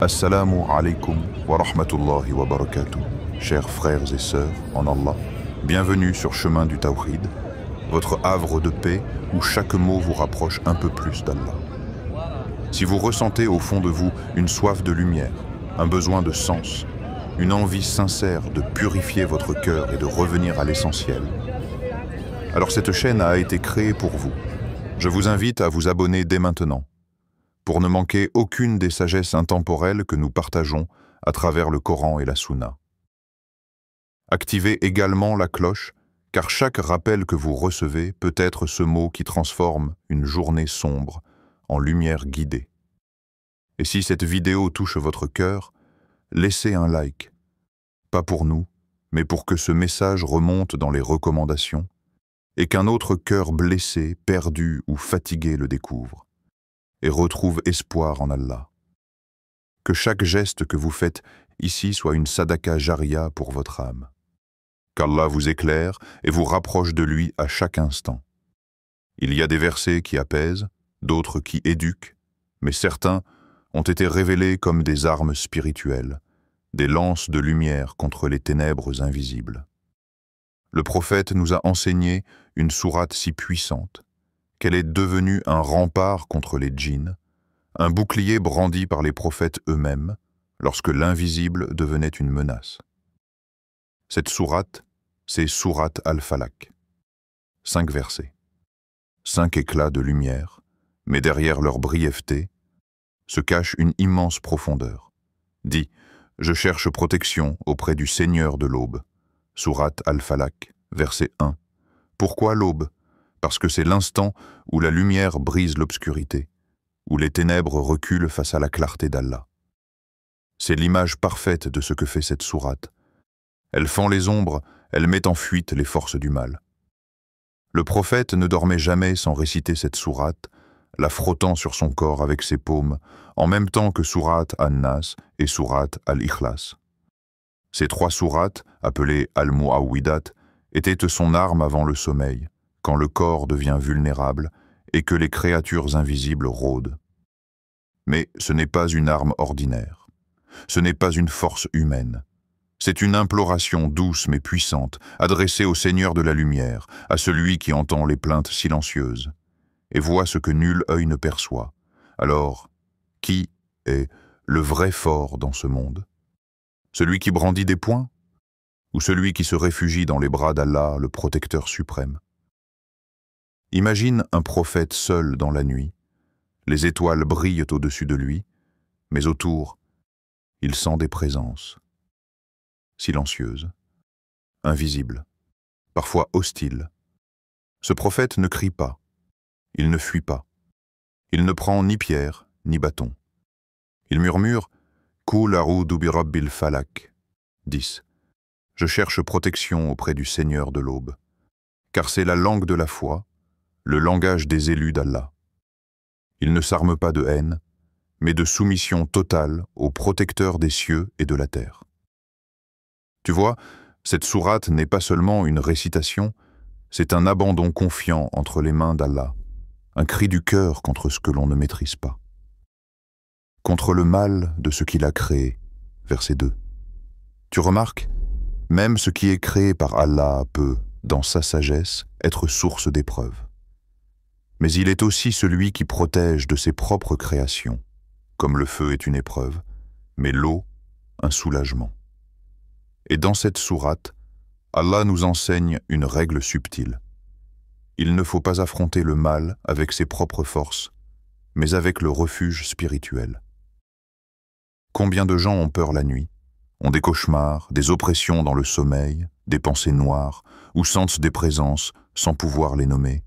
Assalamu alaikum wa rahmatullahi wa barakatuh. Chers frères et sœurs en Allah, bienvenue sur Chemin du Tawhid, votre havre de paix où chaque mot vous rapproche un peu plus d'Allah. Si vous ressentez au fond de vous une soif de lumière, un besoin de sens, une envie sincère de purifier votre cœur et de revenir à l'essentiel, alors cette chaîne a été créée pour vous. Je vous invite à vous abonner dès maintenant, pour ne manquer aucune des sagesses intemporelles que nous partageons à travers le Coran et la Sunna. Activez également la cloche, car chaque rappel que vous recevez peut être ce mot qui transforme une journée sombre en lumière guidée. Et si cette vidéo touche votre cœur, laissez un like, pas pour nous, mais pour que ce message remonte dans les recommandations et qu'un autre cœur blessé, perdu ou fatigué le découvre et retrouve espoir en Allah. Que chaque geste que vous faites ici soit une sadaqa jaria pour votre âme. Qu'Allah vous éclaire et vous rapproche de lui à chaque instant. Il y a des versets qui apaisent, d'autres qui éduquent, mais certains ont été révélés comme des armes spirituelles, des lances de lumière contre les ténèbres invisibles. Le prophète nous a enseigné une sourate si puissante qu'elle est devenue un rempart contre les djinns, un bouclier brandi par les prophètes eux-mêmes lorsque l'invisible devenait une menace. Cette sourate, c'est sourate Al-Falaq. 5 versets, 5 éclats de lumière, mais derrière leur brièveté se cache une immense profondeur. Dit, je cherche protection auprès du Seigneur de l'aube. Sourate Al-Falaq, verset 1. Pourquoi l'aube? Parce que c'est l'instant où la lumière brise l'obscurité, où les ténèbres reculent face à la clarté d'Allah. C'est l'image parfaite de ce que fait cette sourate. Elle fend les ombres, elle met en fuite les forces du mal. Le prophète ne dormait jamais sans réciter cette sourate, la frottant sur son corps avec ses paumes, en même temps que sourate An-Nas et sourate Al-Ikhlas. Ces 3 sourates, appelées Al-Mu'awwidat, étaient son arme avant le sommeil, quand le corps devient vulnérable et que les créatures invisibles rôdent. Mais ce n'est pas une arme ordinaire. Ce n'est pas une force humaine. C'est une imploration douce mais puissante, adressée au Seigneur de la lumière, à celui qui entend les plaintes silencieuses, et voit ce que nul œil ne perçoit. Alors, qui est le vrai fort dans ce monde? Celui qui brandit des poings? Ou celui qui se réfugie dans les bras d'Allah, le protecteur suprême? Imagine un prophète seul dans la nuit. Les étoiles brillent au-dessus de lui, mais autour, il sent des présences. Silencieuses, invisibles, parfois hostiles. Ce prophète ne crie pas, il ne fuit pas. Il ne prend ni pierre, ni bâton. Il murmure « Qul a'udhu bi rabbil falaq » 10. Je cherche protection auprès du Seigneur de l'aube, car c'est la langue de la foi, le langage des élus d'Allah. Il ne s'arme pas de haine, mais de soumission totale au protecteur des cieux et de la terre. Tu vois, cette sourate n'est pas seulement une récitation, c'est un abandon confiant entre les mains d'Allah, un cri du cœur contre ce que l'on ne maîtrise pas. Contre le mal de ce qu'il a créé, verset 2. Tu remarques, même ce qui est créé par Allah peut, dans sa sagesse, être source d'épreuves. Mais il est aussi celui qui protège de ses propres créations, comme le feu est une épreuve, mais l'eau, un soulagement. Et dans cette sourate, Allah nous enseigne une règle subtile. Il ne faut pas affronter le mal avec ses propres forces, mais avec le refuge spirituel. Combien de gens ont peur la nuit, ont des cauchemars, des oppressions dans le sommeil, des pensées noires, ou sentent des présences sans pouvoir les nommer.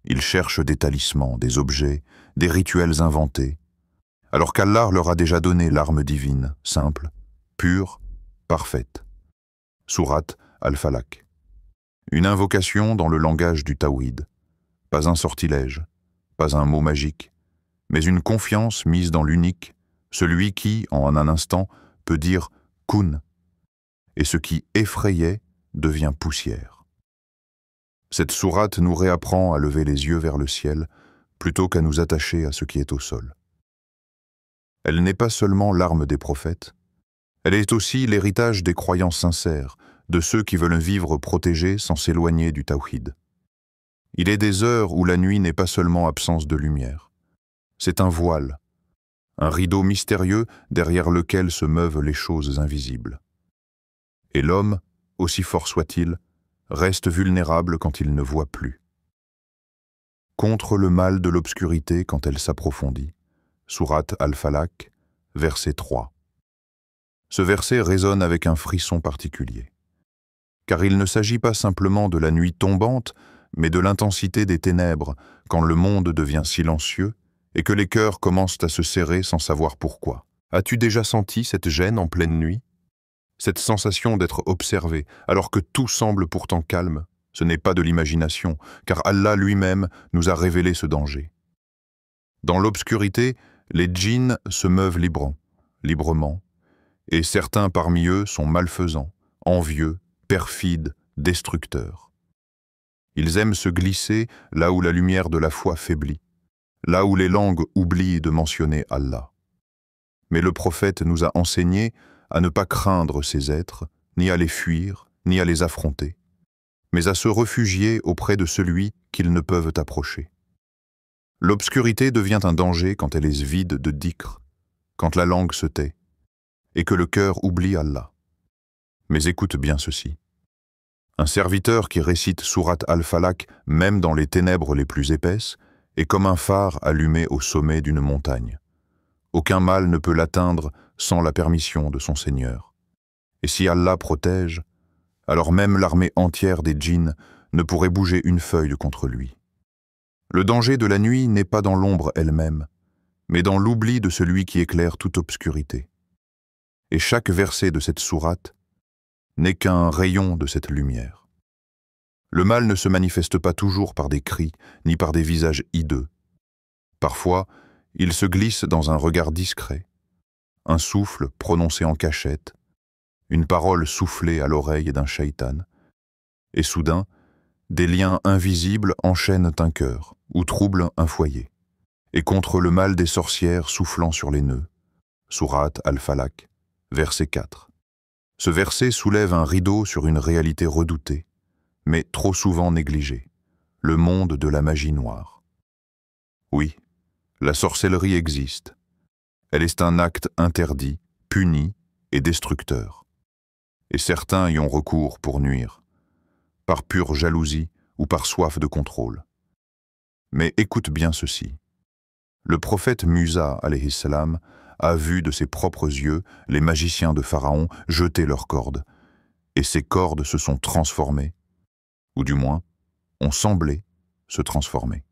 Ils cherchent des talismans, des objets, des rituels inventés, alors qu'Allah leur a déjà donné l'arme divine, simple, pure, parfaite. Sourate Al-Falaq. Une invocation dans le langage du Tawhid. Pas un sortilège, pas un mot magique, mais une confiance mise dans l'unique, celui qui, en un instant, peut dire « kun », et ce qui effrayait devient poussière. Cette sourate nous réapprend à lever les yeux vers le ciel plutôt qu'à nous attacher à ce qui est au sol. Elle n'est pas seulement l'arme des prophètes, elle est aussi l'héritage des croyants sincères, de ceux qui veulent vivre protégés sans s'éloigner du tawhid. Il est des heures où la nuit n'est pas seulement absence de lumière. C'est un voile, un rideau mystérieux derrière lequel se meuvent les choses invisibles. Et l'homme, aussi fort soit-il, reste vulnérable quand il ne voit plus. Contre le mal de l'obscurité quand elle s'approfondit. Sourate Al-Falaq, verset 3. Ce verset résonne avec un frisson particulier. Car il ne s'agit pas simplement de la nuit tombante, mais de l'intensité des ténèbres quand le monde devient silencieux et que les cœurs commencent à se serrer sans savoir pourquoi. As-tu déjà senti cette gêne en pleine nuit? Cette sensation d'être observé alors que tout semble pourtant calme? Ce n'est pas de l'imagination, car Allah lui-même nous a révélé ce danger. Dans l'obscurité, les djinns se meuvent librement, et certains parmi eux sont malfaisants, envieux, perfides, destructeurs. Ils aiment se glisser là où la lumière de la foi faiblit, là où les langues oublient de mentionner Allah. Mais le prophète nous a enseigné à ne pas craindre ces êtres, ni à les fuir, ni à les affronter, mais à se réfugier auprès de celui qu'ils ne peuvent approcher. L'obscurité devient un danger quand elle est vide de dhikr, quand la langue se tait, et que le cœur oublie Allah. Mais écoute bien ceci. Un serviteur qui récite Sourate Al-Falaq, même dans les ténèbres les plus épaisses, est comme un phare allumé au sommet d'une montagne. Aucun mal ne peut l'atteindre sans la permission de son Seigneur. Et si Allah protège, alors même l'armée entière des djinns ne pourrait bouger une feuille contre lui. Le danger de la nuit n'est pas dans l'ombre elle-même, mais dans l'oubli de celui qui éclaire toute obscurité. Et chaque verset de cette sourate n'est qu'un rayon de cette lumière. Le mal ne se manifeste pas toujours par des cris, ni par des visages hideux. Parfois, il se glisse dans un regard discret, un souffle prononcé en cachette, une parole soufflée à l'oreille d'un shaitan, et soudain, des liens invisibles enchaînent un cœur ou troublent un foyer. Et contre le mal des sorcières soufflant sur les nœuds, Sourate Al-Falaq, verset 4. Ce verset soulève un rideau sur une réalité redoutée, mais trop souvent négligée, le monde de la magie noire. Oui, la sorcellerie existe. Elle est un acte interdit, puni et destructeur. Et certains y ont recours pour nuire, par pure jalousie ou par soif de contrôle. Mais écoute bien ceci. Le prophète Musa, alayhi salam, a vu de ses propres yeux les magiciens de Pharaon jeter leurs cordes, et ces cordes se sont transformées, ou du moins, ont semblé se transformer.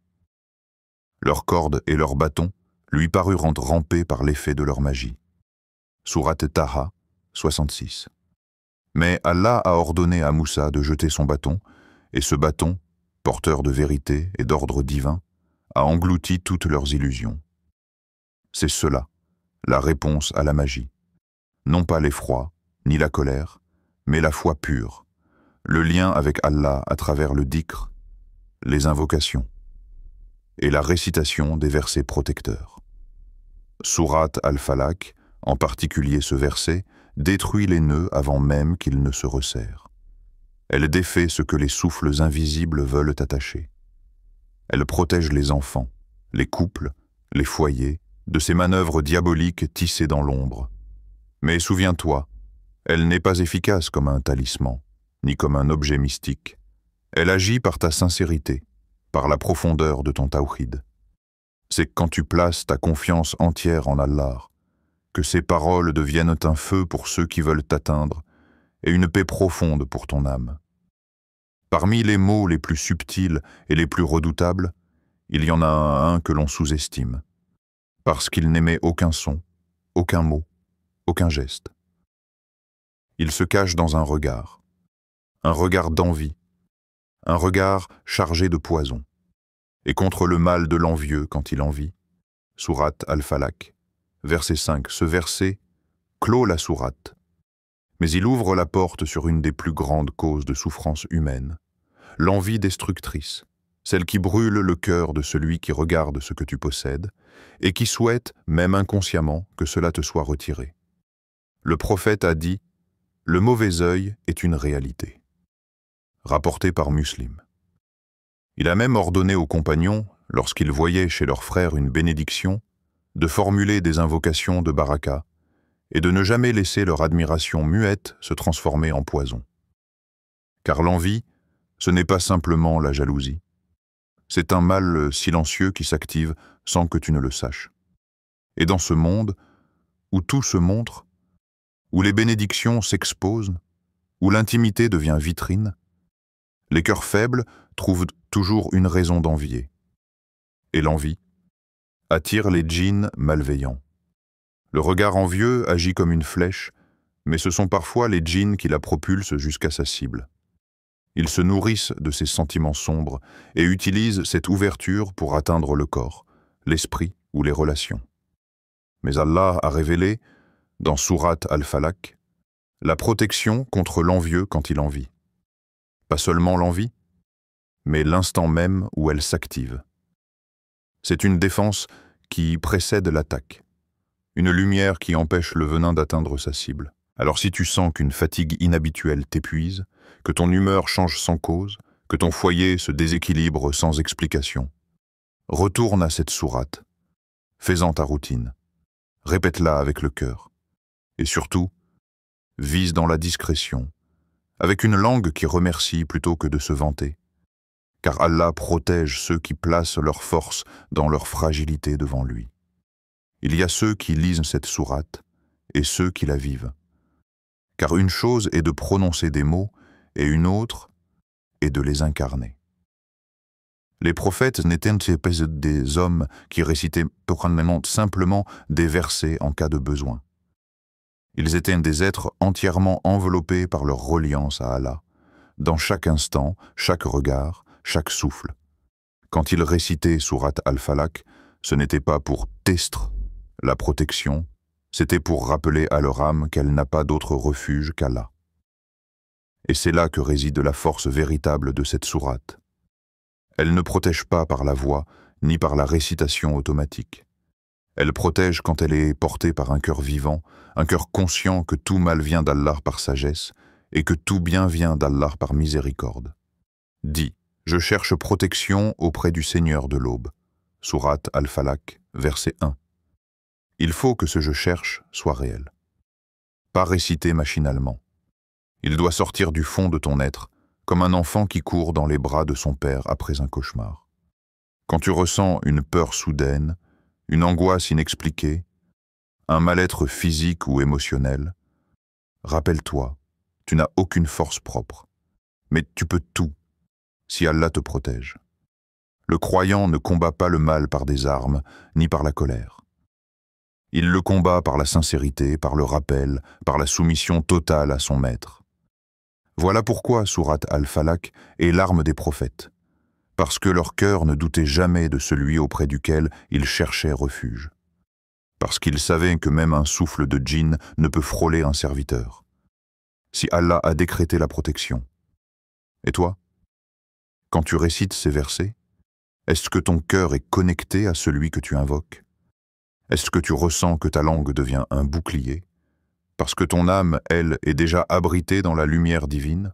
Leurs cordes et leurs bâtons lui parurent ramper par l'effet de leur magie. Sourate Taha, 66. Mais Allah a ordonné à Moussa de jeter son bâton, et ce bâton, porteur de vérité et d'ordre divin, a englouti toutes leurs illusions. C'est cela, la réponse à la magie. Non pas l'effroi, ni la colère, mais la foi pure, le lien avec Allah à travers le dhikr, les invocations, et la récitation des versets protecteurs. Sourate Al-Falaq, en particulier ce verset, détruit les nœuds avant même qu'ils ne se resserrent. Elle défait ce que les souffles invisibles veulent attacher. Elle protège les enfants, les couples, les foyers, de ces manœuvres diaboliques tissées dans l'ombre. Mais souviens-toi, elle n'est pas efficace comme un talisman, ni comme un objet mystique. Elle agit par ta sincérité, par la profondeur de ton tawhid. C'est quand tu places ta confiance entière en Allah, que ces paroles deviennent un feu pour ceux qui veulent t'atteindre et une paix profonde pour ton âme. Parmi les mots les plus subtils et les plus redoutables, il y en a un que l'on sous-estime, parce qu'il n'émet aucun son, aucun mot, aucun geste. Il se cache dans un regard d'envie, un regard chargé de poison, et contre le mal de l'envieux quand il envie. Sourate Al-Falaq, verset 5. Ce verset clôt la sourate, mais il ouvre la porte sur une des plus grandes causes de souffrance humaine, l'envie destructrice, celle qui brûle le cœur de celui qui regarde ce que tu possèdes et qui souhaite, même inconsciemment, que cela te soit retiré. Le prophète a dit « Le mauvais œil est une réalité ». Rapporté par Muslim. Il a même ordonné aux compagnons, lorsqu'ils voyaient chez leur frère une bénédiction, de formuler des invocations de baraka et de ne jamais laisser leur admiration muette se transformer en poison. Car l'envie, ce n'est pas simplement la jalousie. C'est un mal silencieux qui s'active sans que tu ne le saches. Et dans ce monde, où tout se montre, où les bénédictions s'exposent, où l'intimité devient vitrine, les cœurs faibles trouvent toujours une raison d'envier. Et l'envie attire les djinns malveillants. Le regard envieux agit comme une flèche, mais ce sont parfois les djinns qui la propulsent jusqu'à sa cible. Ils se nourrissent de ces sentiments sombres et utilisent cette ouverture pour atteindre le corps, l'esprit ou les relations. Mais Allah a révélé, dans Sourate Al-Falaq, la protection contre l'envieux quand il envie. Pas seulement l'envie, mais l'instant même où elle s'active. C'est une défense qui précède l'attaque, une lumière qui empêche le venin d'atteindre sa cible. Alors si tu sens qu'une fatigue inhabituelle t'épuise, que ton humeur change sans cause, que ton foyer se déséquilibre sans explication, retourne à cette sourate, fais-en ta routine, répète-la avec le cœur, et surtout, vise dans la discrétion, avec une langue qui remercie plutôt que de se vanter, car Allah protège ceux qui placent leur force dans leur fragilité devant lui. Il y a ceux qui lisent cette sourate et ceux qui la vivent. Car une chose est de prononcer des mots et une autre est de les incarner. Les prophètes n'étaient pas des hommes qui récitaient simplement des versets en cas de besoin. Ils étaient des êtres entièrement enveloppés par leur reliance à Allah, dans chaque instant, chaque regard, chaque souffle. Quand ils récitaient Sourate Al-Falaq, ce n'était pas pour tester la protection, c'était pour rappeler à leur âme qu'elle n'a pas d'autre refuge qu'Allah. Et c'est là que réside la force véritable de cette sourate. Elle ne protège pas par la voix, ni par la récitation automatique. Elle protège quand elle est portée par un cœur vivant, un cœur conscient que tout mal vient d'Allah par sagesse et que tout bien vient d'Allah par miséricorde. Dis, je cherche protection auprès du Seigneur de l'aube. Sourate Al-Falaq, verset 1. Il faut que ce je cherche soit réel. Pas récité machinalement. Il doit sortir du fond de ton être, comme un enfant qui court dans les bras de son père après un cauchemar. Quand tu ressens une peur soudaine, une angoisse inexpliquée, un mal-être physique ou émotionnel, rappelle-toi, tu n'as aucune force propre, mais tu peux tout si Allah te protège. Le croyant ne combat pas le mal par des armes, ni par la colère. Il le combat par la sincérité, par le rappel, par la soumission totale à son maître. Voilà pourquoi Sourate Al-Falaq est l'arme des prophètes, parce que leur cœur ne doutait jamais de celui auprès duquel ils cherchaient refuge, parce qu'ils savaient que même un souffle de djinn ne peut frôler un serviteur, si Allah a décrété la protection. Et toi, quand tu récites ces versets, est-ce que ton cœur est connecté à celui que tu invoques? Est-ce que tu ressens que ta langue devient un bouclier? Parce que ton âme, elle, est déjà abritée dans la lumière divine?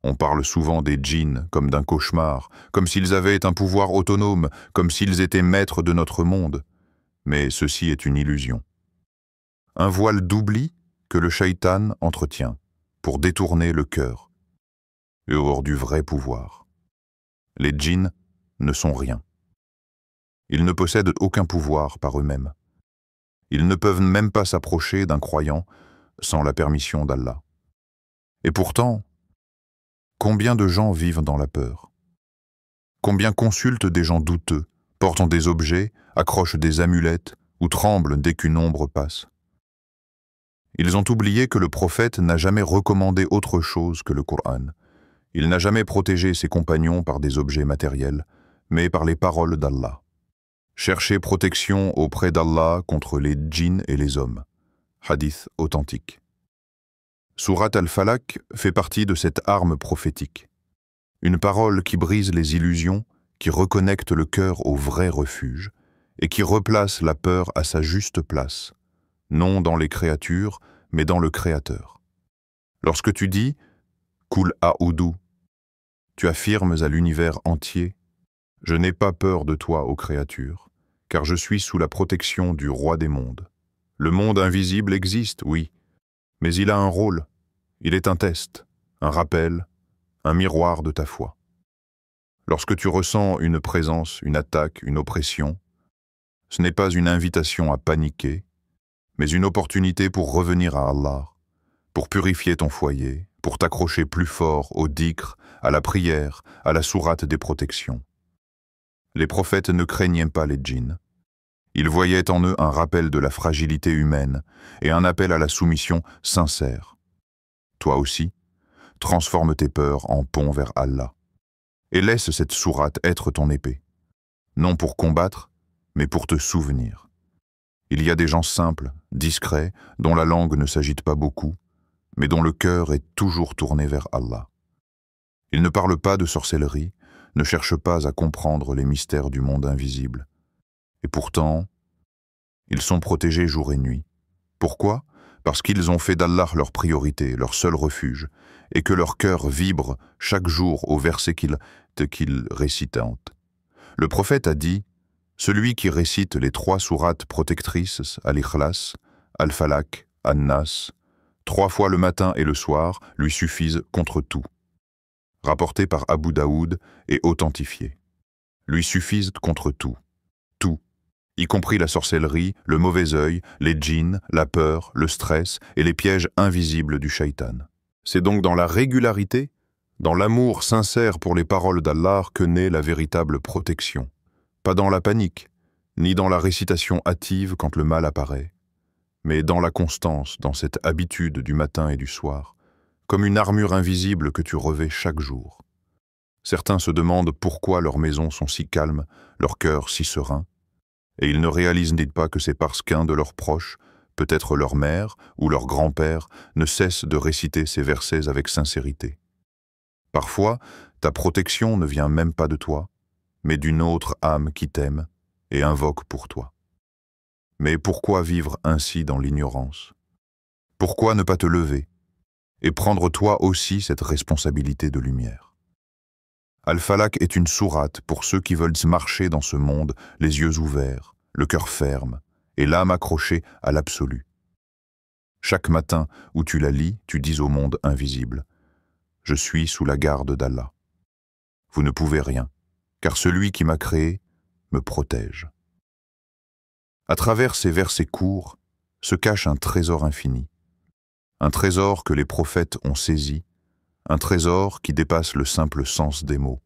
On parle souvent des djinns comme d'un cauchemar, comme s'ils avaient un pouvoir autonome, comme s'ils étaient maîtres de notre monde. Mais ceci est une illusion. Un voile d'oubli que le shaitan entretient pour détourner le cœur et hors du vrai pouvoir. Les djinns ne sont rien. Ils ne possèdent aucun pouvoir par eux-mêmes. Ils ne peuvent même pas s'approcher d'un croyant sans la permission d'Allah. Et pourtant, combien de gens vivent dans la peur? Combien consultent des gens douteux, portant des objets, accrochent des amulettes ou tremblent dès qu'une ombre passe? Ils ont oublié que le prophète n'a jamais recommandé autre chose que le Coran. Il n'a jamais protégé ses compagnons par des objets matériels, mais par les paroles d'Allah. Cherchez protection auprès d'Allah contre les djinns et les hommes. Hadith authentique. Sourate Al-Falaq fait partie de cette arme prophétique. Une parole qui brise les illusions, qui reconnecte le cœur au vrai refuge et qui replace la peur à sa juste place, non dans les créatures, mais dans le Créateur. Lorsque tu dis « Kul a'udhu », tu affirmes à l'univers entier « Je n'ai pas peur de toi, ô créature, car je suis sous la protection du roi des mondes. Le monde invisible existe, oui, mais il a un rôle, il est un test, un rappel, un miroir de ta foi. Lorsque tu ressens une présence, une attaque, une oppression, ce n'est pas une invitation à paniquer, mais une opportunité pour revenir à Allah, pour purifier ton foyer, pour t'accrocher plus fort au dhikr, à la prière, à la sourate des protections. Les prophètes ne craignaient pas les djinns. Ils voyaient en eux un rappel de la fragilité humaine et un appel à la soumission sincère. Toi aussi, transforme tes peurs en pont vers Allah. Et laisse cette sourate être ton épée. Non pour combattre, mais pour te souvenir. Il y a des gens simples, discrets, dont la langue ne s'agite pas beaucoup, mais dont le cœur est toujours tourné vers Allah. Ils ne parlent pas de sorcellerie, ne cherchent pas à comprendre les mystères du monde invisible. Et pourtant, ils sont protégés jour et nuit. Pourquoi? Parce qu'ils ont fait d'Allah leur priorité, leur seul refuge, et que leur cœur vibre chaque jour au verset qu'ils récitent. Le prophète a dit « Celui qui récite les 3 sourates protectrices, Al-Ikhlas, Al-Falaq, An-Nas, 3 fois le matin et le soir, lui suffisent contre tout. » Rapporté par Abu Daoud et authentifié. Lui suffisent contre tout. Tout. Y compris la sorcellerie, le mauvais œil, les djinns, la peur, le stress et les pièges invisibles du shaitan. C'est donc dans la régularité, dans l'amour sincère pour les paroles d'Allah que naît la véritable protection. Pas dans la panique, ni dans la récitation hâtive quand le mal apparaît, mais dans la constance, dans cette habitude du matin et du soir, comme une armure invisible que tu revêts chaque jour. Certains se demandent pourquoi leurs maisons sont si calmes, leur cœur si serein, et ils ne réalisent pas que c'est parce qu'un de leurs proches, peut-être leur mère ou leur grand-père, ne cesse de réciter ces versets avec sincérité. Parfois, ta protection ne vient même pas de toi, mais d'une autre âme qui t'aime et invoque pour toi. Mais pourquoi vivre ainsi dans l'ignorance? Pourquoi ne pas te lever et prendre toi aussi cette responsabilité de lumière? Al-Falaq est une sourate pour ceux qui veulent marcher dans ce monde les yeux ouverts, le cœur ferme et l'âme accrochée à l'absolu. Chaque matin où tu la lis, tu dis au monde invisible « Je suis sous la garde d'Allah. Vous ne pouvez rien, car celui qui m'a créé me protège. » À travers ces versets courts se cache un trésor infini, un trésor que les prophètes ont saisi, un trésor qui dépasse le simple sens des mots.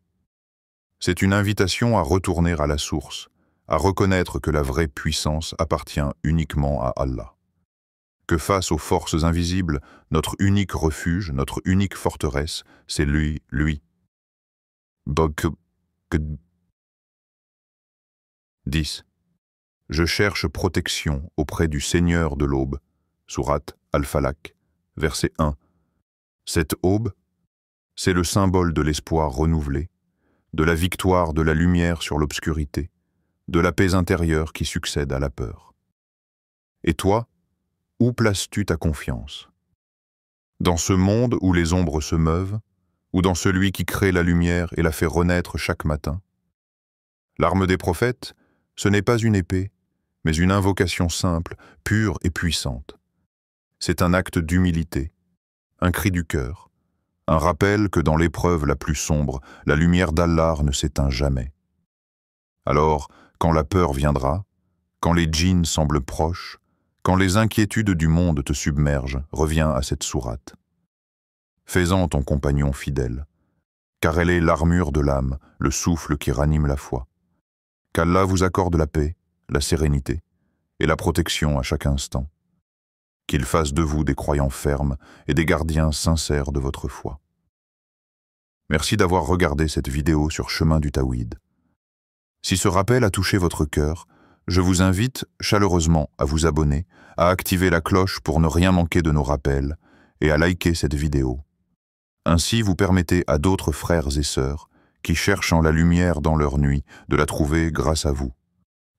C'est une invitation à retourner à la source, à reconnaître que la vraie puissance appartient uniquement à Allah. Que face aux forces invisibles, notre unique refuge, notre unique forteresse, c'est lui. 10. Je cherche protection auprès du Seigneur de l'aube. Sourate Al-Falaq, verset 1. Cette aube, c'est le symbole de l'espoir renouvelé, de la victoire de la lumière sur l'obscurité, de la paix intérieure qui succède à la peur. Et toi, où places-tu ta confiance? Dans ce monde où les ombres se meuvent, ou dans celui qui crée la lumière et la fait renaître chaque matin? L'arme des prophètes, ce n'est pas une épée, mais une invocation simple, pure et puissante. C'est un acte d'humilité, un cri du cœur, un rappel que dans l'épreuve la plus sombre, la lumière d'Allah ne s'éteint jamais. Alors, quand la peur viendra, quand les djinns semblent proches, quand les inquiétudes du monde te submergent, reviens à cette sourate. Fais-en ton compagnon fidèle, car elle est l'armure de l'âme, le souffle qui ranime la foi. Qu'Allah vous accorde la paix, la sérénité et la protection à chaque instant. Qu'il fasse de vous des croyants fermes et des gardiens sincères de votre foi. Merci d'avoir regardé cette vidéo sur Chemin du Tawhid. Si ce rappel a touché votre cœur, je vous invite chaleureusement à vous abonner, à activer la cloche pour ne rien manquer de nos rappels et à liker cette vidéo. Ainsi, vous permettez à d'autres frères et sœurs qui cherchent en la lumière dans leur nuit, de la trouver grâce à vous.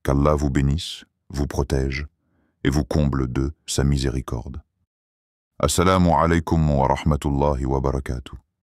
Qu'Allah vous bénisse, vous protège et vous comble de sa miséricorde. Assalamu alaikum wa rahmatullahi wa barakatuh.